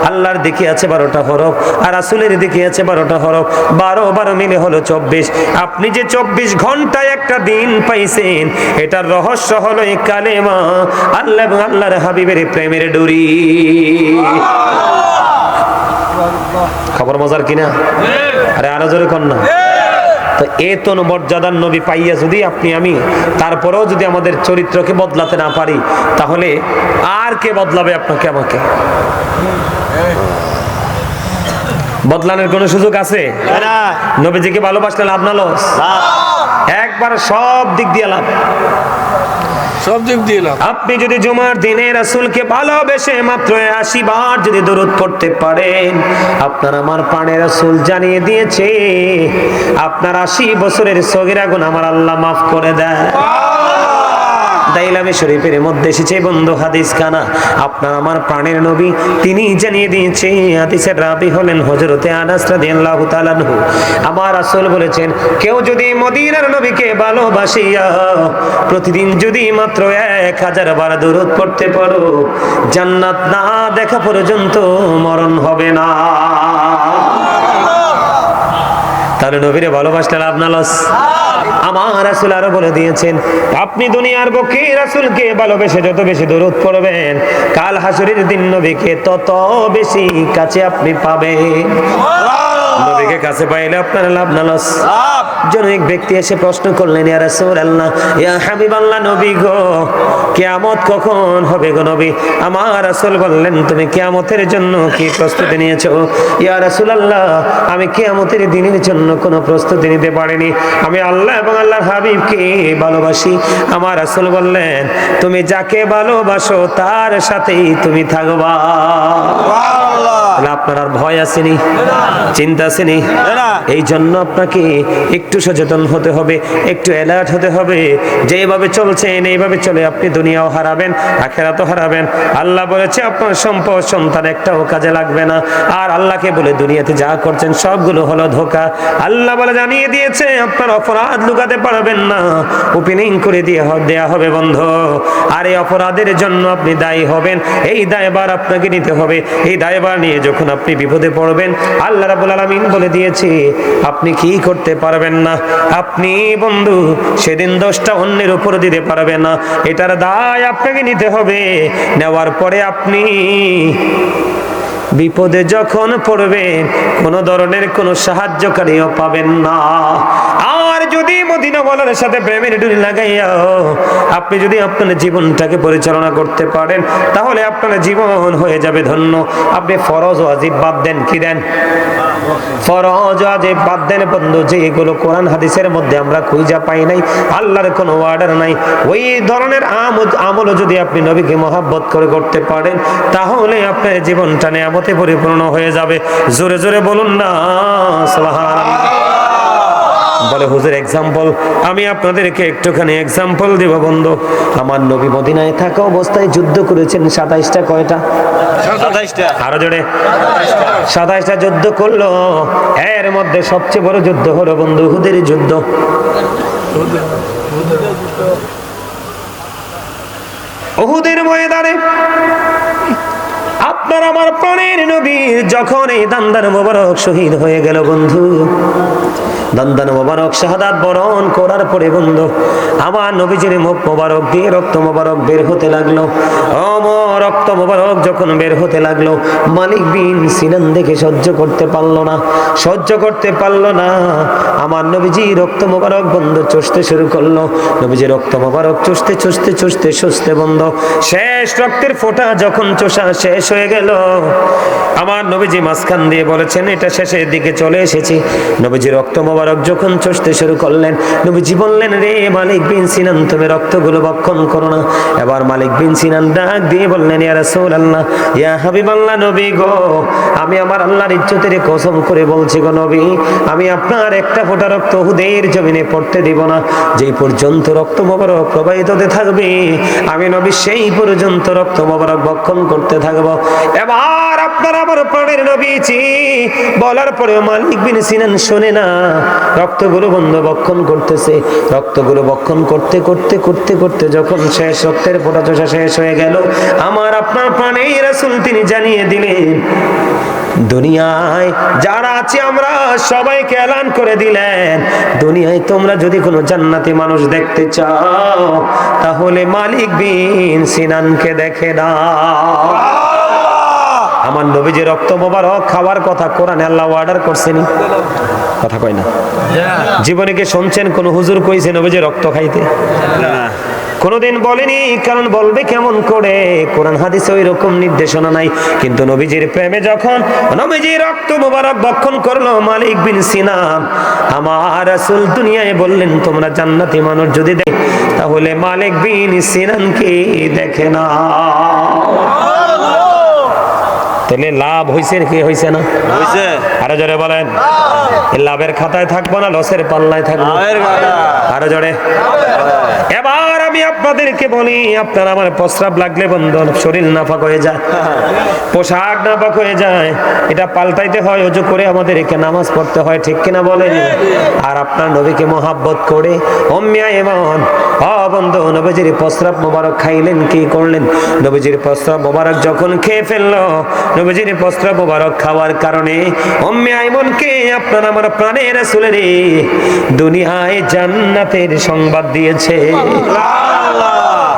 আল্লাহর দিকে আছে 12টা হরফ, আর রাসূলের দিকে আছে 12টা হরফ। 12 মিলে হলো 24। আপনি যে 24 ঘন্টায় একটা দিন পাইছেন, এটার রহস্য হলো এই কালেমা, আল্লাহ এবং আল্লাহর হাবিবের প্রেমের ডুরি। খবর মজার কিনা? আরে আরো জোরে কর না। তো এত মর্যাদার নবী পাইয়া যদি আপনি আমি তারপরেও যদি আমাদের চরিত্রকে বদলাতে না পারি, তাহলে আর কে বদলাবে আপনাকে আমাকে? বদলানোর কোন সুযোগ আছে? নবীজিকে ভালোবাসলে লাভ না লস? একবার সব দিক দিয়ে লাভ, সব দিক দিয়ে লাভ। আপনি যদি জুমার দিনে রাসূলকে ভালোবেসে মাত্র 80 বার যদি দরুদ পড়তে পারেন, আপনার আমার প্রাণের রাসূল জানিয়ে দিয়েছে আপনার 80 বছরের সগীরা গুনাহ আমার আল্লাহ মাফ করে দেয়। দাইলামে শরীফের মধ্যে এসেছে বন্ধু হাদিস খানা, আপনার আমার প্রাণের নবী তিনি জানিয়ে দিয়েছে, হাদিসের রাবি হলেন হযরতে আনাস রাদিয়াল্লাহু তাআলা আনহু। আমার রাসূল বলেছেন, কেউ যদি মদিনার নবীকে ভালোবাসিয়া প্রতিদিন যদি মাত্র 1000 বার দরুদ পড়তে পারো, জান্নাত না দেখা পর্যন্ত মরণ হবে না। তাহলে নবীরে ভালোবাসলে লাভ না লস? আমার রাসূল আরো বলে দিয়েছেন, আপনি দুনিয়ার বুকে রাসূলকে ভালোবেসে যত বেশি দরুদ পড়বেন, কাল হাসরের দিন নবীকে তত বেশি কাছে আপনি পাবেন। নবীকে কাছে পাইলে আপনার লাভ না লস? জনৈক ব্যক্তি এসে প্রশ্ন করলেন, ইয়া রাসূলুল্লাহ, ইয়া হাবিবাল্লাহ, নবী গো, কিয়ামত কখন হবে গো নবী? আমার রাসূল বললেন, তুমি কিয়ামতের জন্য কি প্রস্তুতি নিয়েছো? ইয়া রাসূলুল্লাহ, আমি কিয়ামতের দিনের জন্য কোনো প্রস্তুতি নিতে পারিনি, আমি আল্লাহ এবং আল্লাহর হাবিবকে ভালোবাসি। আমার রাসূল বললেন, তুমি যাকে ভালোবাসো তার সাথেই তুমি থাকবা। আপনার আর ভয় আসেনি, চিন্তা আসেনি? এই জন্য আপনাকে একটু সচেতন হতে হবে, একটু অ্যালার্ট হতে হবে। যেভাবে চলছেন এইভাবে চলে আপনি দুনিয়াও হারাবেন, আখিরাতও হারাবেন। আল্লাহ বলেছে আপনার সম্পদ সন্তান একটাও কাজে লাগবে না। আর আল্লাহকে বলে দুনিয়াতে যা করছেন সবগুলো হলো ধোঁকা। আল্লাহ বলে জানিয়ে দিয়েছে আপনার অপরাধ লুকাতে পারবেন না, ওপেনিং করে দেয়া হবে বন্ধ। আর এই অপরাধের জন্য আপনি দায়ী হবেন, এই দায়ভার আপনাকে নিতে হবে। এই দায়ভার নিয়ে যখন আপনি বিপদে পড়বেন, আল্লাহ রাব্বুল আলামিন বলে দিয়েছে আপনি কি করতে পারবেন না। আপনি বন্ধু সেদিন দোষটা অন্যের উপর দিতে পারবেন না, এটার দায় আপনাকে নিতে হবে। নেওয়ার পরে আপনি বিপদে যখন পড়বেন কোন ধরনের কোনো সাহায্যকারীও পাবেন না। আর যদি মদিনাওয়ালার সাথে প্রেমের ডুরি লাগাইয়া আপনি যদি আপনার জীবনটাকে পরিচালনা করতে পারেন, তাহলে আপনার জীবন হয়ে যাবে ধন্য। আপনি ফরজ ওয়াজিব বাদ দেন, কি দেন? ফরজ ওয়াজিব বাদ দেন বন্ধু, যেগুলো কোরআন হাদিসের মধ্যে আমরা খুঁজে পাই নাই, আল্লাহর কোনো অর্ডার নাই, ওই ধরনের আমলও যদি আপনি নবীকে মহব্বত করে করতে পারেন, তাহলে আপনার জীবনটা নিয়ামতে পরিপূর্ণ হয়ে যাবে। জোরে জোরে বলুন না সুবহানাল্লাহ। বলে হুজুর এক্সাম্পল, আমি আপনাদেরকে একটুখানি এক্সাম্পল দেব বন্ধু। আমার নবী মদিনায় থাকা অবস্থায় যুদ্ধ করেছেন 27টা, কয়টা? 27টা। আরো জোরে। 27টা যুদ্ধ করলো। এর মধ্যে সবচেয়ে বড় যুদ্ধ হলো বন্ধু উহুদের যুদ্ধ। উহুদের ময়দানে আপনার আমার প্রাণের নবী যখন এই দান্দান মোবারক শহীদ হয়ে গেল বন্ধু, দান্দান মোবারক শাহাদাত বরণ করার পরে বন্ধু আমার নবীজির মুখ মোবারক দিয়ে রক্ত মোবারক বের হতে লাগলো। রক্ত মোবারক যখন বের হতে লাগলো, মালিক বিন সিনান দেখে সহ্য করতে পারলো না, সহ্য করতে পারলো না। আমার নবীজি রক্ত মোবারক বন্ধু চষতে শুরু করলো। নবীজি রক্ত মোবারক চষতে চষতে চষতে চষতে বন্ধ, শেষ রক্তের ফোঁটা যখন চষা শেষ হয়ে গেল, আমার নবীজি মাঝখান দিয়ে বলেছেন এটা শেষের দিকে চলে এসেছি। নবীজি রক্ত মোবারক যখন চষতে শুরু করলেন, নবীজি বললেন রে মালিক বিন সিনান তুমি রক্তগুলো ভক্ষণ করো না। এবার মালিক বিন সিনান ডাক দিয়ে বললেন ইয়া রাসূলুল্লাহ, ইয়া হাবিবাল্লাহ, নবী গো, আমি আমার আল্লাহর ইজ্জতের কসম করে বলছি গো নবী, আমি আপনার একটা ফোঁটা রক্ত উহুদের জমিনে পড়তে দিব না। যেই পর্যন্ত রক্ত মোবারক প্রবাহিত হতে থাকবে, আমি নবী সেই পর্যন্ত রক্ত মোবারক ভক্ষণ করতে থাকবো। এবার আপনার আমার প্রাণের নবীজি বলার পরে মালিক বিন সিনান শোনে না, রক্তগুলো বন্ধ ভক্ষণ করতেছে। রক্তগুলো ভক্ষণ করতে করতে করতে করতে যখন শেষ রক্তের ফোঁটা চষা শেষ হয়ে গেল, আমার আপনার প্রাণের রাসূল তিনি জানিয়ে দিলেন দুনিয়ায় যারা আছে আমরা সবাইকে এলান করে দিলেন, দুনিয়ায় তোমরা যদি কোনো জান্নাতি মানুষ দেখতে চাও তাহলে মালিক বিন সিনানকে দেখে নাও। আমার নবীজি রক্ত মোবারক খাওয়ার কথা কোরআনে আল্লাহ অর্ডার করছেনি, কথা কয় না। জীবনে কি শুনছেন কোন হুজুর কইছে নবীজি রক্ত খাইতে? কোনদিন বলেনি, কারণ বলবে কেমন করে, কোরআন হাদিসে ওই রকম নির্দেশনা নাই। কিন্তু নবীজির প্রেমে যখন নবীজি রক্ত মোবারক ভক্ষণ করলো মালিক বিন সিনান, আমার রাসূল দুনিয়ায় বললেন তোমরা জান্নাতি মানুষ যদি দেখ তাহলে মালিক বিন সিনানকে দেখে না। তাহলে লাভ হইছে কি হইছে না? হইছে। আরো জোরে বলেন। লাভের খাতায় থাকবো না লসের পাল্লায় থাকবো? আরো জোরে। এবার আমি আপনাদেরকে বলি, আপনার আমার প্রস্রাব লাগলে বন্ধু শরীর নাপাক হয়ে যায়, পোশাক নাপাক হয়ে যায়, এটা পাল্টাইতে হয়, ওযু করে আমাদেরকে নামাজ পড়তে হয়, ঠিক কিনা বলেন? আর আপনার নবীকে মহাব্বত করে উম্মে আইমান বন্ধু নবীজির প্রস্রাব মোবারক খাইলেন, কি করলেন? নবীজির প্রস্রাব মোবারক যখন খেয়ে ফেললো, নবীজির প্রস্রাব মোবারক খাওয়ার কারণে উম্মে আইমানকে আপনার আমার প্রাণের রাসূলের দুনিয়ায় জান্নাতের সংবাদ দিয়েছে।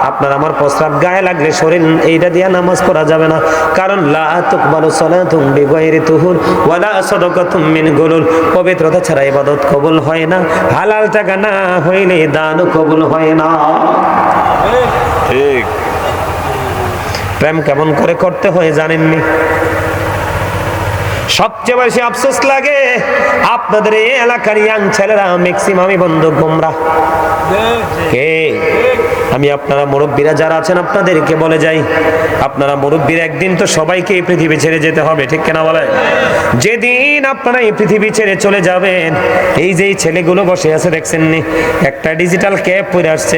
আপনার আমার প্রস্রাব গায়ে লাগলে শরীর এইটা দিয়ে নামাজ পড়া যাবে না, কারণ লা তুকবালু সালাতুম বিগাইরি তুহুর ওয়ালা সাদাকাতুম মিন গুলুল, পবিত্রতা ছাড়া ইবাদত কবুল হয় না, হালাল টাকা না হইলে দান কবুল হয় না। ঠিক। প্রেম কেমন করে করতে হয় জানেননি? সবচেয়ে বেশি আফসোস লাগে আপনাদের এই এলাকার ইয়াং ছেলেরা ম্যাক্সিমামই বন্ধু গোমরা। কে? আমি আপনারা মুরব্বীরা যারা আছেন আপনাদেরকে বলে যাই, আপনারা মুরব্বীরা একদিন তো সবাইকে এই পৃথিবী ছেড়ে যেতে হবে, ঠিক কিনা বলে? যেদিন আপনারা এই পৃথিবী ছেড়ে চলে যাবেন, এই যে ছেলেগুলো বসে আছে দেখছেন নি, একটা ডিজিটাল ক্যাপ পরে আসছে,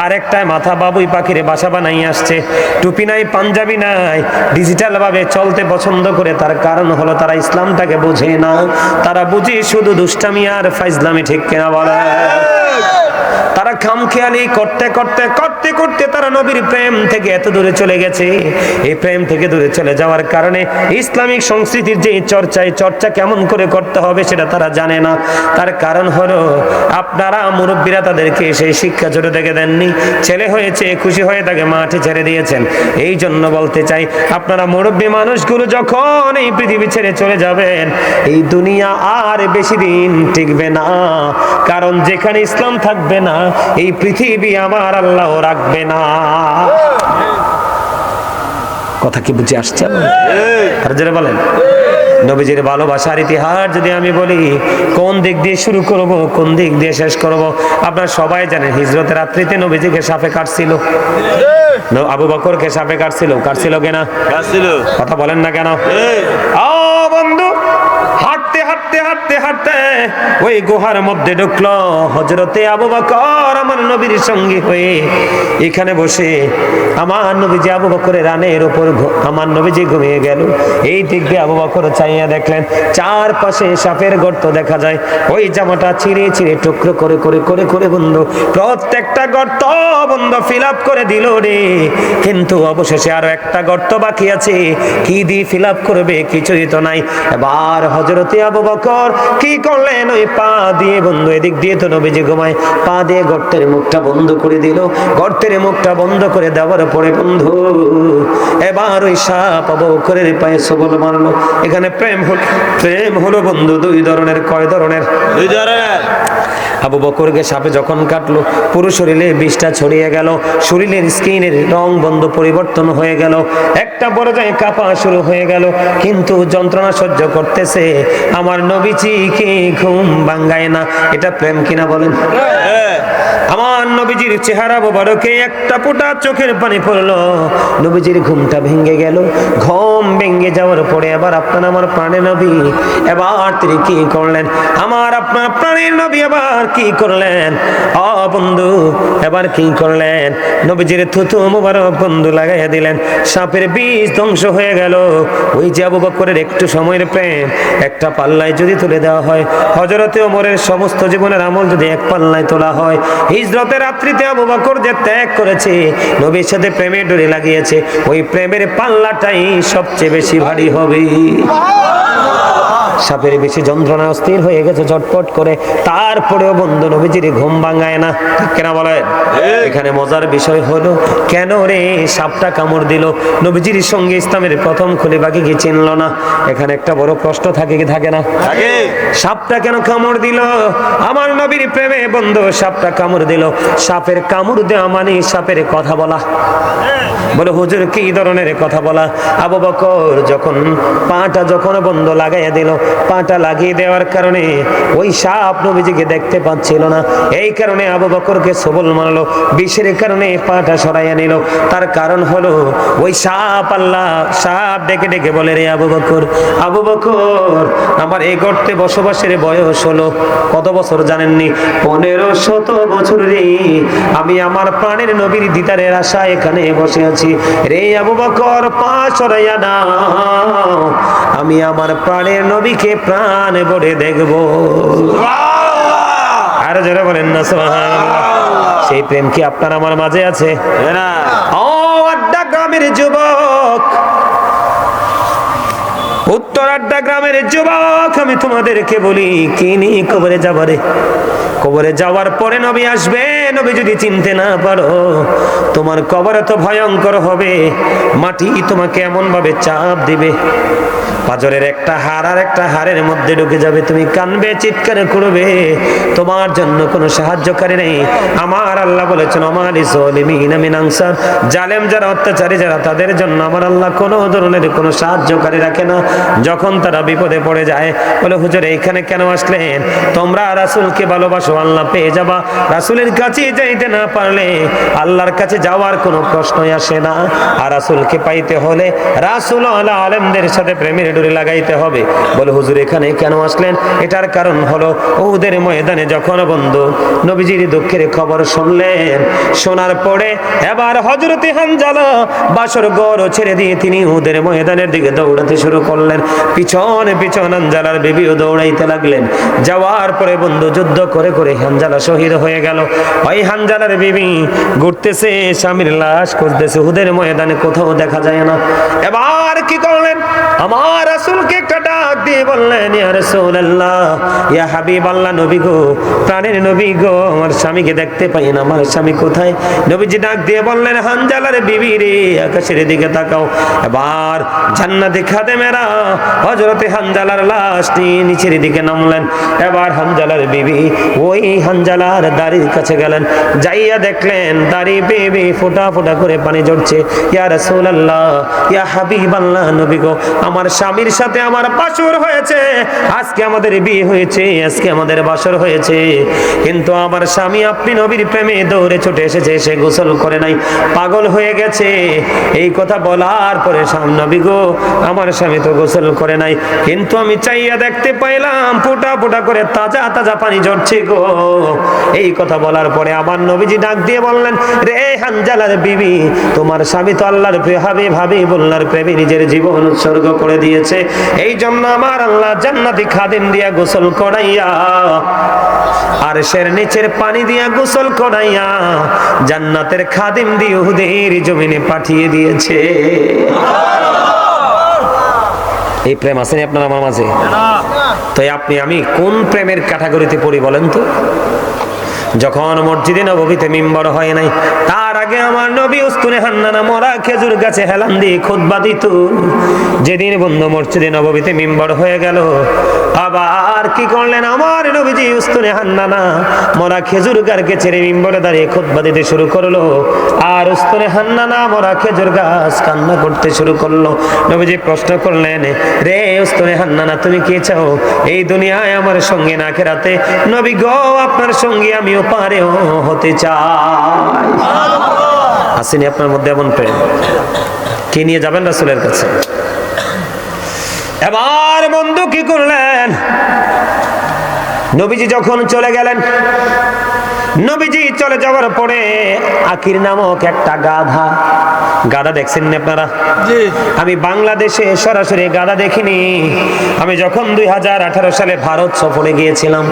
আর একটা মাথা বাবুই পাখির বাসা বানাই আসছে, টুপি নাই পাঞ্জাবি নাই, ডিজিটাল ভাবে চলতে পছন্দ করে। তার কারণ হলো তারা ইসলামটাকে বোঝে না, তারা বুঝে শুধু দুষ্টামি আর ফাইজলামি, ঠিক কিনা বলে? তারা তারা খামখেয়ালি করতে করতে করতে করতে তারা নবীর প্রেম থেকে এত দূরে চলে গেছে। এই প্রেম থেকে দূরে চলে যাওয়ার কারণে ইসলামিক সংস্কৃতির যে চর্চা কেমন করে করতে হবে সেটা তারা জানে না। তার কারণ হলো আপনারা মুরব্বীরা তাদেরকে সেই শিক্ষা ছোট থেকে দেননি। ছেলে হয়েছে খুশি হয়ে তাকে মাঠে ছেড়ে দিয়েছেন। এই জন্য বলতে চাই, আপনারা মুরব্বী মানুষগুলো যখন এই পৃথিবী ছেড়ে চলে যাবেন, এই দুনিয়া আর বেশি দিন টিকবে না। কারণ যেখানে ইসলাম থাকবে না, এই পৃথিবী আমার আল্লাহ রাখবে না। কথা কি বুঝে আসছে? আর যারা বলেন নবীজির ভালোবাসার ইতিহাস যদি আমি বলি, কোন দিক দিয়ে শুরু করব, কোন দিক দিয়ে শেষ করব? আপনারা সবাই জানেন হিজরতের রাত্রিতে নবীজিকে সাপে কাটছিল। আবু বকরকে সাপে কাটছিল কেনা? কথা বলেন না কেন? বন্ধু, হাঁটতে হাঁটতে হাঁটতে হাঁটতে ওই গুহার মধ্যে ঢুকলো হযরতে আবু বকর আমার নবীর সঙ্গী হয়ে। এখানে বসে আমার নবীজি আবু বকরের রানের উপর আমার নবীজি ঘুমিয়ে গেল। এই দিক দিয়ে আবু বকর চাইয়া দেখলেন চারপাশে সাপের গর্ত দেখা যায়। ওই জামাটা ছিঁড়ে ছিঁড়ে টুকরো করে করে করে করে বন্ধু প্রত্যেকটা গর্ত বন্ধু ফিল আপ করে দিল রে। কিন্তু অবশেষে আরো একটা গর্ত বাকি আছে। কি দিয়ে ফিল আপ করবে? কিছুই তো নাই। এবার হযরতে আবু বকর কি করলেন? ওই পা দিয়ে বন্ধু, এদিক দিয়ে তো নবীজি ঘুমায়, পা দিয়ে গর্তের মুখটা বন্ধ করে দিল। গর্তের মুখটা বন্ধ করে দেওয়ার পরে বন্ধু এবার ওই সাপ আবু বকরের পায়ে সবল মারলো। এখানে প্রেম হলো বন্ধু দুই ধরনের। কয় ধরনের? দুই ধরনের। আবু বকরকে সাপে যখন কাটলো, পুরো শরীরে বিষটা ছড়িয়ে গেল, শরীরের স্কিনের রং বন্ধ পরিবর্তন হয়ে গেল, একটা পর্যায়ে কাঁপা শুরু হয়ে গেল। কিন্তু যন্ত্রণা সহ্য করতেছে, আমার নবীজি কি ঘুম ভাঙায় না। এটা প্রেম কিনা বলেন? আমার নবীজির চেহারা মোবারকে একটা ফোঁটা চোখের পানি পড়লো। নবীজির ঘুমটা ভেঙে গেল। ঘুম ভেঙে যাওয়ার পরে এবার আপনার আমার প্রাণের নবী এবার তিনি কি করলেন? আমার আপনার প্রাণের নবী এবার কি করলেন? বন্ধু এবার কি করলেন? নবীজির থুতু মোবারক বন্ধু লাগাইয়া দিলেন। সাপের বিষ ধ্বংস হয়ে গেল। ওই যে আবু বকরের একটু সময়ের প্রেম একটা পাল্লায় যদি তুলে দেওয়া হয়, হযরতে ওমরের সমস্ত জীবনের আমল যদি এক পাল্লায় তোলা হয়, হিজরতের রাত্রিতে আবু বকর যে ত্যাগ করেছে, নবীর সাথে প্রেমের ডোরি লাগিয়েছে, ওই প্রেমের পাল্লাটাই সবচেয়ে বেশি ভারী হবে। সাপের বেশি যন্ত্রণা অস্থির হয়ে গেছে ঝটপট করে, তারপরেও বন্ধু নবীজির ঘুম ভাঙায় না। ঠিক কিনা বলেন? এখানে মজার বিষয় হলো, কেন রে সাপটা কামড় দিল? নবীজির সঙ্গে ইসলামের প্রথম খলিফাকে কি চিনল না? এখানে একটা বড় প্রশ্ন থাকে কি থাকে না? সাপটা কেন কামড় দিল? আমার নবীর প্রেমে বন্ধু সাপটা কামড় দিল। সাপের কামড় দেওয়া মানে সাপের কথা বলা। বলে হুজুর কি ধরনের কথা বলা? আবু বকর যখন পাটা যখন বন্ধ লাগাইয়া দিল, পাটা লাগিয়ে দেওয়ার কারণে ওই সাপ নবীজিকে দেখতে পাচ্ছিল না। এই কারণে আবু বকরকে সবল মারলো, বিষের কারণে পাটা সরাইয়া নিল। তার কারণ হলো ওই সাপ সাপ ডেকে ডেকে বলে, রে আবু বকর, আবু বকর, আমার এই গর্তে বসবাসের বয়স হলো কত বছর জানেননি? 1500 বছর রে। আমি আমার প্রাণের নবীর দিদারের আশায় এখানে বসে আছি। রে আবু বকর, পা সরাইয়া দাও, আমি আমার প্রাণের নবীকে প্রাণ ভরে দেখবো। আর যারা বলেন না সুবহানাল্লাহ। সেই প্রেম কি আপনার আমার মাঝে আছে? ও আড্ডা গ্রামের যুবক, উত্তর আড্ডা গ্রামের যুবক, আমি তোমাদেরকে বলি, কি নিয়ে কবরে যাবারে? কবরে যাওয়ার পরে নবী আসবে। নবী যদি চিনতে না পারো, তোমার কবর তো ভয়ঙ্কর হবে। মাটি তোমাকে এমন ভাবে চাপ দিবে, পাজরের একটা হাড় আর একটা হাড়ের মধ্যে ঢুকে যাবে। তুমি কানবে, চিৎকার করবে, তোমার জন্য কোনো সাহায্যকারী নেই। আমার আল্লাহ বলেছেন, আমার লিজালিমিনা মিন আনসার, জালেম যারা, অত্যাচারী যারা, তাদের জন্য আমার আল্লাহ কোনো ধরনের কোনো সাহায্যকারী রাখে না। যখন তারা বিপদে পড়ে যায়, বলে হুজুর এইখানে কেন আসলেন? তোমরা রাসূলকে ভালোবাসো, আল্লাহ পেয়ে যাবা। রাসূলের কাছে যাইতে না পারলে আল্লাহর কাছে যাওয়ার কোনো প্রশ্নই আসে না। আর রাসূলকে পাইতে হলে রাসূল আলেমদের সাথে প্রেমের ডোরি লাগাইতে হবে। বলে হুজুর এখানে কেন আসলেন? এটার কারণ হলো উহুদের ময়দানে যখন বন্ধু নবীজির দুঃখের খবর শুনলেন, শোনার পরে এবার হযরতে হানজালা বাসর ঘর ছেড়ে দিয়ে তিনি উহুদের ময়দানের দিকে দৌড়াতে শুরু করলেন। পিছনে পিছন হানজালার বিবিও দৌড়াইতে লাগলেন। যাওয়ার পরে বন্ধু যুদ্ধ করে করে হানজালা শহীদ হয়ে গেল। ওই হানজালার বিবি ঘুরতেছে, স্বামীর লাশ খুঁজতেছে, উহুদের ময়দানে কোথাও দেখা যায় না। এবার কি করলেন? আমার রাসূলকে একটা ডাক দিয়ে বললেন, ইয়া রাসূলুল্লাহ, ইয়া হাবিবাল্লাহ, নবী গো, প্রাণের নবী গো, আমার স্বামীকে দেখতে পাই না, আমার স্বামী কোথায়? নবীজি ডাক দিয়ে বললেন, হানজালার বিবি রে, আকাশের দিকে তাকাও। এবার জান্নাতি খাদেমেরা হযরতে হানজালার লাশ নিয়ে নিচের দিকে নামলেন। এবার হানজালার বিবি ওই হানজালার দাড়ির কাছে গেলেন, যাইয়া দেখলেন দাড়ি বেয়ে ফোঁটা ফোঁটা করে পানি ঝরছে। ইয়া রাসূলুল্লাহ, ইয়া হাবিবাল্লাহ, নবী গো, আমার স্বামীর সাথে আমার বাসর হয়েছে, আজকে আমাদের বিয়ে হয়েছে, আজকে আমাদের বাসর হয়েছে, কিন্তু আমার স্বামী আপনি নবীর প্রেমে দৌড়ে ছুটে এসেছে, সে গোসল করে নাই, পাগল হয়ে গেছে। এই কথা বলার পরে নবী গো, আমার স্বামী তো গোসল করে নাই, কিন্তু আমি চাইয়া দেখতে পাইলাম ফোঁটা ফোঁটা করে তাজা তাজা পানি ঝরছে গো। এই কথা বলার পরে আমার নবীজি ডাক দিয়ে বললেন, রে হানজালার বিবি, তোমার স্বামী তো আল্লাহর হাবিবুল্লাহর প্রেমে নিজের জীবন উৎসর্গ করে দিয়েছে, এই জন্য আমার আল্লাহ জান্নাতি খাদিম দিয়া গোসল করাইয়া, আর সের নিচের পানি দিয়া গোসল করাইয়া জান্নাতের খাদিম দিয়ে উহুদের জমিনে পাঠিয়ে দিয়েছে। এই প্রেম আছে না আপনার আমার মাঝে? তো আপনি আমি কোন প্রেমের ক্যাটাগরিতে পড়ি বলেন তো? যখন মসজিদে নববীতে মিম্বর হয় নাই, তার আগে আমার নবী উস্তুনে হান্নানা মরা খেজুর গাছে হেলান দিয়ে খুতবা দিত। যেদিন বন্ধু মসজিদে নববীতে মিম্বর হয়ে গেল, আবার কি করলেন? আমার নবীজি উস্তুনে হান্নানা মরা খেজুর গাছকে ছেড়ে মিম্বরে দাঁড়িয়ে খুতবা দিতে শুরু করলো, আর উস্তুনে হান্নানা মরা খেজুর গাছ কান্না করতে শুরু করলো। নবীজি প্রশ্ন করলেন, রে উস্তুনে হান্নানা, তুমি কি চাও? এই দুনিয়ায় আমার সঙ্গে না আখিরাতে? নবী গো, আপনার সঙ্গে আমিও পারেও হতে চাই। আসেনি আপনার মধ্যে এমন প্রেম? কে নিয়ে যাবেন রাসূলের কাছে? এবার বন্ধু কি করলেন? নবীজি যখন চলে গেলেন, নবীজি চলে যাওয়ার পরে আকির নামক একটা গাধা দেখছেন না আপনারা? আমি বাংলাদেশে সরাসরি গাধা দেখিনি। আমি যখন 2018 সালে ভারত সফরে গিয়েছিলাম,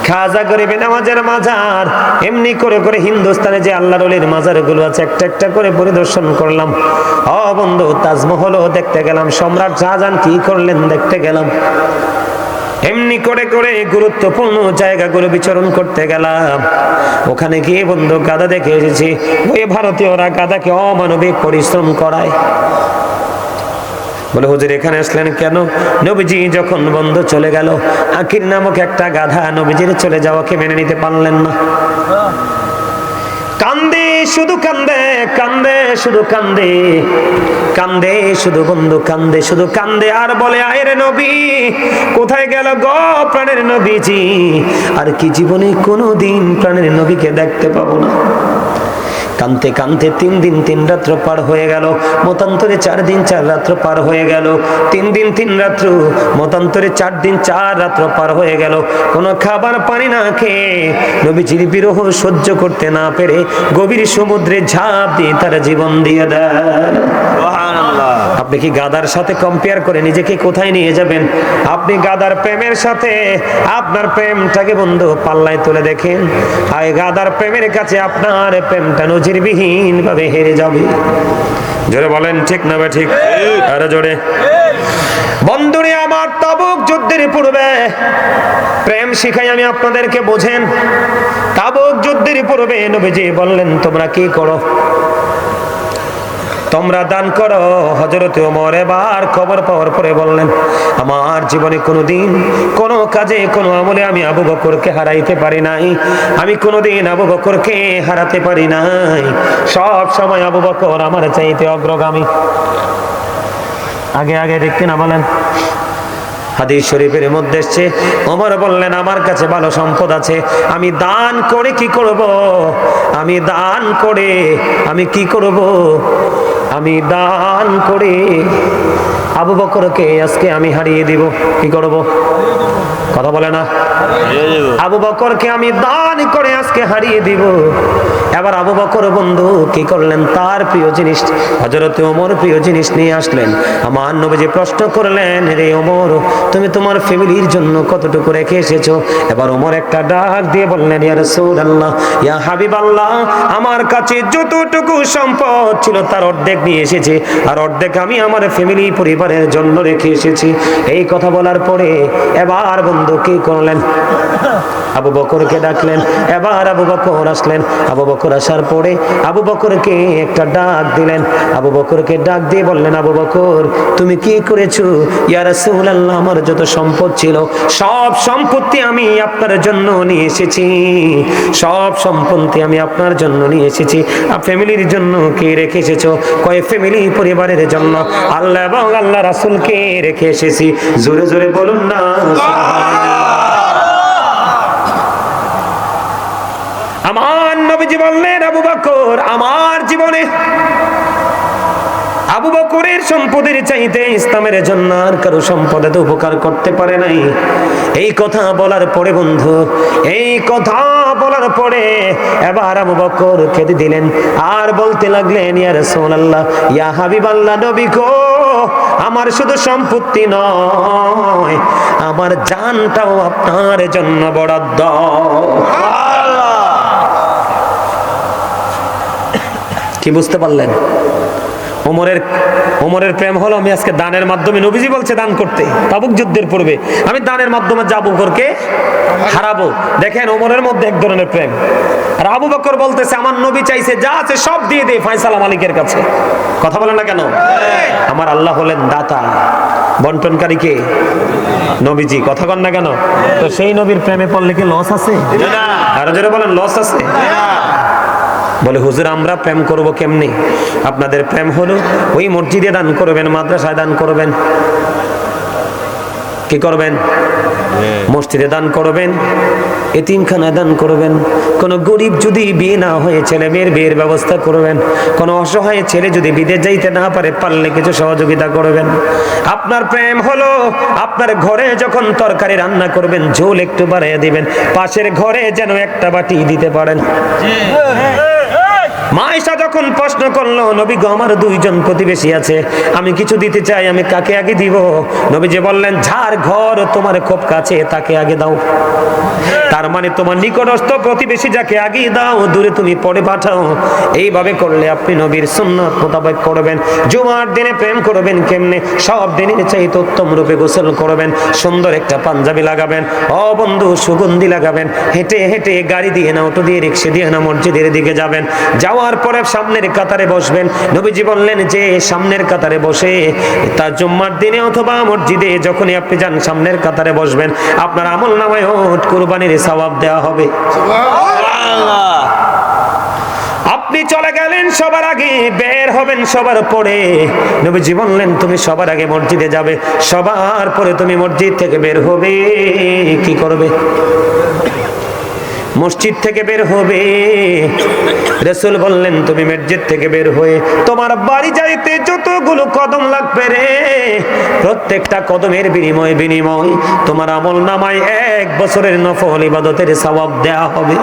খাজা গরিবে নামাজের মাজার এমনি করে করে হিন্দুস্তানে যে আল্লাহর ওলির মাজারগুলো আছে একটা একটা করে পরিদর্শন করলাম। ও বন্ধু, তাজমহলও দেখতে গেলাম, সম্রাট শাহজাহান কি করলেন দেখতে গেলাম। এমনি করে করে গুরুত্বপূর্ণ জায়গাগুলো বিচরণ করতে গেলাম। ওখানে গিয়ে বন্ধু গাধা দেখে এসেছি। ওই ভারতীয়রা গাধাকে অমানবিক পরিশ্রম করায়। বলে, হুজুর এখানে আসলেন কেন? নবীজি যখন বন্ধ চলে গেল, আকির নামক একটা গাধা নবীজির চলে যাওয়াকে মেনে নিতে পারলেন না। কান্দে, শুধু কান্দে, কান্দে শুধু কান্দে, কান্দে শুধু বন্ধু, কান্দে শুধু কান্দে, আর বলে, আয়ের নবী কোথায় গেল গো প্রাণের নবীজি? আর কি জীবনে কোনোদিন প্রাণের নবীকে দেখতে পাবো না। কানতে কানতে 3 দিন 3 রাত্র পার হয়ে গেল, মতান্তরে 4 দিন 4 রাত্র পার হয়ে গেল, 3 দিন 3 রাত্র, মতান্তরে 4 দিন 4 রাত্র পার হয়ে গেল। কোনো খাবার পানি না খেয়ে নবীজির বিরহ সহ্য করতে না পেরে গভীর সমুদ্রে ঝাঁপ দিয়ে তার জীবন দিয়ে দেয়। সুবহানাল্লাহ। আপনি কি গাদার সাথে কম্পেয়ার করে নিজেকে কোথায় নিয়ে যাবেন? আপনি গাদার প্রেমের সাথে আপনার প্রেমটাকে বন্ধু পাল্লায় তুলে দেখেন, আর গাদার প্রেমের কাছে আপনার প্রেমটা নজিরবিহীন ভাবে হেরে যাবে। জোরে বলেন ঠিক না ভাই? ঠিক, আরো জোরে। বন্ধুরে আমার, তাবুক যুদ্ধের পূর্বে প্রেম শিখাই আমি আপনাদেরকে, বোঝেন। তাবুক যুদ্ধের পূর্বে নবীজি বললেন, তোমরা কি করো? তোমরা দান করো। হযরত ওমর এবার খবর পাওয়ার পরে বললেন, আমার জীবনে কোনোদিন কোনো কাজে কোনো আমলে আমি আবু বকরকে হারাইতে পারি নাই, আমি কোনোদিন আবু বকরকে হারাতে পারি নাই। সব সময় আবু বকর আমার চাইতে অগ্রগামী, আগে আগে দেখতে না। বলেন, হাদিস শরীফের মধ্যে এসেছে, ওমর বললেন, আমার কাছে ভালো সম্পদ আছে, আমি দান করে কি করব? আমি দান করে আমি কি করব? আমি দান করে আবু বকরকে আজকে আমি হারিয়ে দিব। কি করব? কথা বলে না? আবু বকরকে আমি দান করে আজকে হারিয়ে দিব। এবার আবু বকর বন্ধু কি করলেন? তার প্রিয় জিনিস হযরত ওমর প্রিয় জিনিস নিয়ে আসলেন। আমার নবীজি প্রশ্ন করলেন, রে ওমর, তুমি তোমার ফ্যামিলির জন্য কতটুকু রেখে এসেছো? এবার ওমর একটা ডাক দিয়ে বললেন, ইয়া রাসূলুল্লাহ, ইয়া হাবিবাল্লাহ, আমার কাছে যতটুকু সম্পদ ছিল তার অর্ধেক নিয়ে এসেছি, আর অর্ধেক আমি আমার ফ্যামিলি পরিবারের জন্য রেখে এসেছি। এই কথা বলার পরে এবার বন্ধু কি করলেন? আবু বকরকে ডাকলেন। এবার আবু বকর আসলেন। আবু বকর আসার পরে আবু বকরকে একটা ডাক দিলেন। আবু বকরকে ডাক দিয়ে বললেন, আবু বকর, তুমি কি করেছো? ইয়া রাসূলুল্লাহ, আমার যত সম্পদ ছিল সব সম্পত্তি আমি আপনার জন্য নিয়ে এসেছি। সব সম্পত্তি আমি আপনার জন্য নিয়ে এসেছি। ফ্যামিলির জন্য কি রেখে এসেছো? কয় ফ্যামিলি পরিবারের জন্য আল্লাহ এবং আল্লাহ রাসূলকে রেখে এসেছি। জোরে জোরে বলুন না সুবহানাল্লাহ। আমার নবীজি বললেন, আবু বকর, আমার জীবনে আবু বকরের সম্পদের চাইতে ইসলামের জন্য আর কারো সম্পদ এত উপকার করতে পারে নাই। এই কথা বলার পরে বন্ধু, এই কথা বলার পরে এবার আবু বকর কেঁদে দিলেন আর বলতে লাগলেন, ইয়া রাসূলুল্লাহ, ইয়া হাবিবাল্লাহ, নবী গো, আমার শুধু সম্পত্তি নয়, আমার জানটাও আপনার জন্য বরাদ্দ। কি বুঝতে পারলেন? ওমরের প্রেম হলো আমি আজকে দানের মাধ্যমে, নবীজি বলছে দান করতে তাবুক যুদ্ধের পূর্বে, আমি দানের মাধ্যমে আবু বকরকে হারাবো। দেখেন ওমরের মধ্যে এক ধরনের প্রেম। আর আবু বকর বলতেছে, আমার নবী চাইছে যা আছে সব দিয়ে দে ফয়সালা মালিকের কাছে। কথা বলেন না কেন? আমার আল্লাহ হলেন দাতা, বন্টনকারী কে? নবীজি। কথা কন না কেন? তো সেই নবীর প্রেমে পড়লে কি লস আছে? আর যারা বলেন লস আছে, বলে হুজুর আমরা প্রেম করব কেমনি? আপনাদের প্রেম হলো ওই মসজিদে দান করবেন, মাদ্রাসায় দান করবেন। কি করবেন? মসজিদে দান করবেন, এতিমখানায় দান করবেন। কোন গরিব যদি বিয়ে না হয়ে ছেলে মেয়ের বিয়ের ব্যবস্থা করবেন। কোন অসহায় ছেলে যদি বিদেশ যাইতে না পারে, পারলে কিছু সহযোগিতা করবেন। আপনার প্রেম হলো আপনার ঘরে যখন তরকারি রান্না করবেন, ঝোল একটু বাড়াইয়া দিবেন, পাশের ঘরে যেন একটা বাটি দিতে পারেন। মায়েশা যখন প্রশ্ন করলো, নবী গো, আমার দুইজন প্রতিবেশী আছে, আমি কিছু দিতে চাই, আমি কাকে আগে দিব? নবীজি বললেন, যার ঘর তোমার খুব কাছে তাকে আগে দাও। তার মানে তোমার নিকটস্থ প্রতিবেশী যাকে আগে দাও, দূরে তুমি পরে পাঠাও। এইভাবে করলে আপনি নবীর সুন্নাত মোতাবেক করবেন। জুমার দিনে প্রেম করবেন কেমনে? সব দিনের চাইতে উত্তম রূপে গোসল করবেন, সুন্দর একটা পাঞ্জাবি লাগাবেন, ও বন্ধু সুগন্ধি লাগাবেন, হেঁটে হেঁটে গাড়ি দিয়ে না, অটো দিয়ে, রিক্সা দিয়ে না, মসজিদের দিকে যাবেন। যাওয়ার পরে সামনের কাতারে বসবেন। নবীজি বললেন যে সামনের কাতারে বসে তার জুম্মার দিনে অথবা মসজিদে যখনই আপনি যান, সামনের কাতারে বসবেন, আপনার আমল নামায় উট কুরবানির সওয়াব দেওয়া হবে। সুবহানাল্লাহ। আপনি চলে গেলেন সবার আগে, বের হবেন সবার পরে। নবীজি বললেন তুমি সবার আগে মসজিদে যাবে, সবার পরে তুমি মসজিদ থেকে বের হবে। কি করবে? মসজিদ থেকে বের হবে। রাসূল বললেন তুমি মসজিদ থেকে বের হয়ে তোমার বাড়ি যাইতে যতগুলো কদম লাগবে রে, প্রত্যেকটা কদমের বিনিময় তোমার আমল নামায় 1 বছরের নফল ইবাদতের সওয়াব দেয়া হবে।